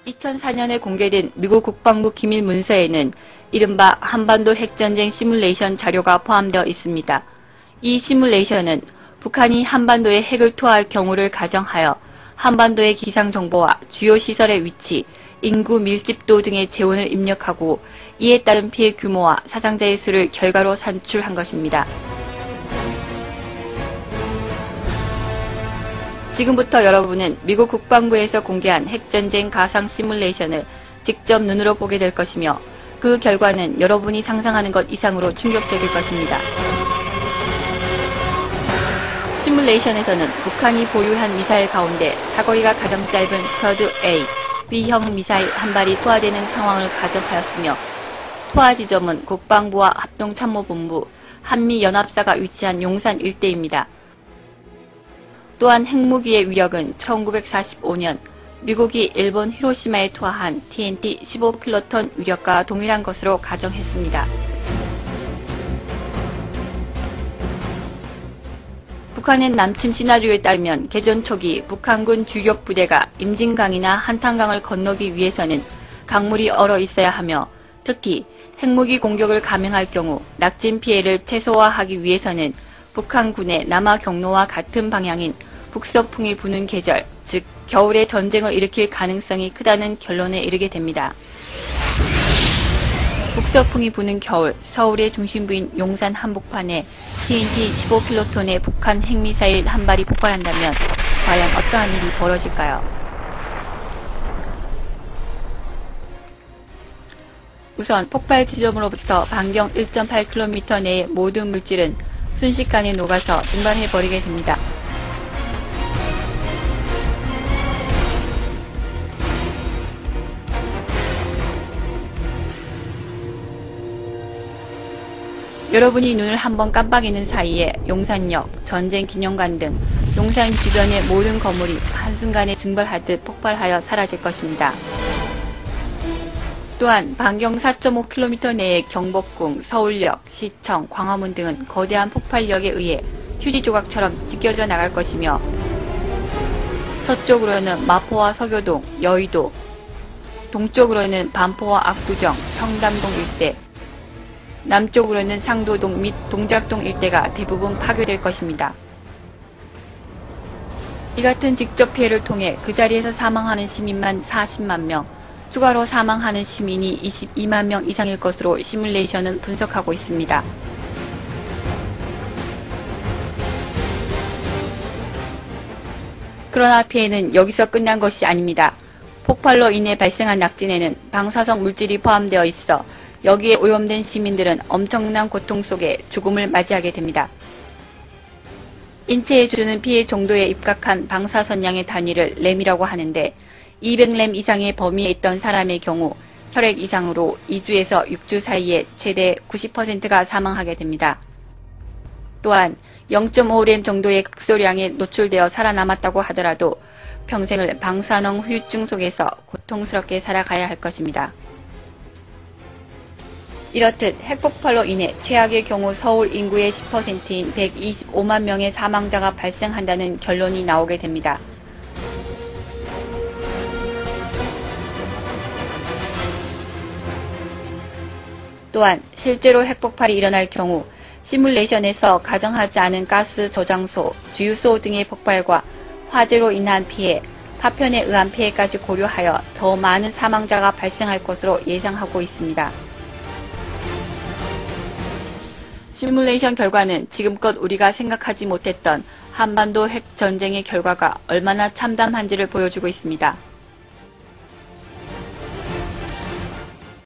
2004년에 공개된 미국 국방부 기밀 문서에는 이른바 한반도 핵전쟁 시뮬레이션 자료가 포함되어 있습니다. 이 시뮬레이션은 북한이 한반도에 핵을 투하할 경우를 가정하여 한반도의 기상정보와 주요 시설의 위치, 인구 밀집도 등의 재원을 입력하고 이에 따른 피해 규모와 사상자의 수를 결과로 산출한 것입니다. 지금부터 여러분은 미국 국방부에서 공개한 핵전쟁 가상 시뮬레이션을 직접 눈으로 보게 될 것이며 그 결과는 여러분이 상상하는 것 이상으로 충격적일 것입니다. 시뮬레이션에서는 북한이 보유한 미사일 가운데 사거리가 가장 짧은 스커드 A, B형 미사일 한 발이 투하되는 상황을 가정하였으며 투하 지점은 국방부와 합동참모본부, 한미연합사가 위치한 용산 일대입니다. 또한 핵무기의 위력은 1945년 미국이 일본 히로시마에 투하한 TNT 15킬로톤 위력과 동일한 것으로 가정했습니다. 북한의 남침 시나리오에 따르면 개전 초기 북한군 주력 부대가 임진강이나 한탄강을 건너기 위해서는 강물이 얼어 있어야 하며 특히 핵무기 공격을 감행할 경우 낙진 피해를 최소화하기 위해서는 북한군의 남하 경로와 같은 방향인 북서풍이 부는 계절, 즉 겨울에 전쟁을 일으킬 가능성이 크다는 결론에 이르게 됩니다. 북서풍이 부는 겨울, 서울의 중심부인 용산 한복판에 TNT 15킬로톤의 북한 핵미사일 한 발이 폭발한다면 과연 어떠한 일이 벌어질까요? 우선 폭발 지점으로부터 반경 1.8km 내의 모든 물질은 순식간에 녹아서 증발해버리게 됩니다. 여러분이 눈을 한번 깜빡이는 사이에 용산역, 전쟁기념관 등 용산 주변의 모든 건물이 한순간에 증발하듯 폭발하여 사라질 것입니다. 또한 반경 4.5km 내의 경복궁, 서울역, 시청, 광화문 등은 거대한 폭발력에 의해 휴지 조각처럼 찢겨져 나갈 것이며 서쪽으로는 마포와 서교동, 여의도, 동쪽으로는 반포와 압구정, 청담동 일대, 남쪽으로는 상도동 및 동작동 일대가 대부분 파괴될 것입니다. 이 같은 직접 피해를 통해 그 자리에서 사망하는 시민만 40만 명, 추가로 사망하는 시민이 22만 명 이상일 것으로 시뮬레이션은 분석하고 있습니다. 그러나 피해는 여기서 끝난 것이 아닙니다. 폭발로 인해 발생한 낙진에는 방사성 물질이 포함되어 있어 여기에 오염된 시민들은 엄청난 고통 속에 죽음을 맞이하게 됩니다. 인체에 주는 피해 정도에 입각한 방사선량의 단위를 램이라고 하는데 200램 이상의 범위에 있던 사람의 경우 혈액 이상으로 2주에서 6주 사이에 최대 90%가 사망하게 됩니다. 또한 0.5램 정도의 극소량에 노출되어 살아남았다고 하더라도 평생을 방사능 후유증 속에서 고통스럽게 살아가야 할 것입니다. 이렇듯 핵폭발로 인해 최악의 경우 서울 인구의 10%인 125만 명의 사망자가 발생한다는 결론이 나오게 됩니다. 또한 실제로 핵폭발이 일어날 경우 시뮬레이션에서 가정하지 않은 가스 저장소, 주유소 등의 폭발과 화재로 인한 피해, 파편에 의한 피해까지 고려하여 더 많은 사망자가 발생할 것으로 예상하고 있습니다. 시뮬레이션 결과는 지금껏 우리가 생각하지 못했던 한반도 핵전쟁의 결과가 얼마나 참담한지를 보여주고 있습니다.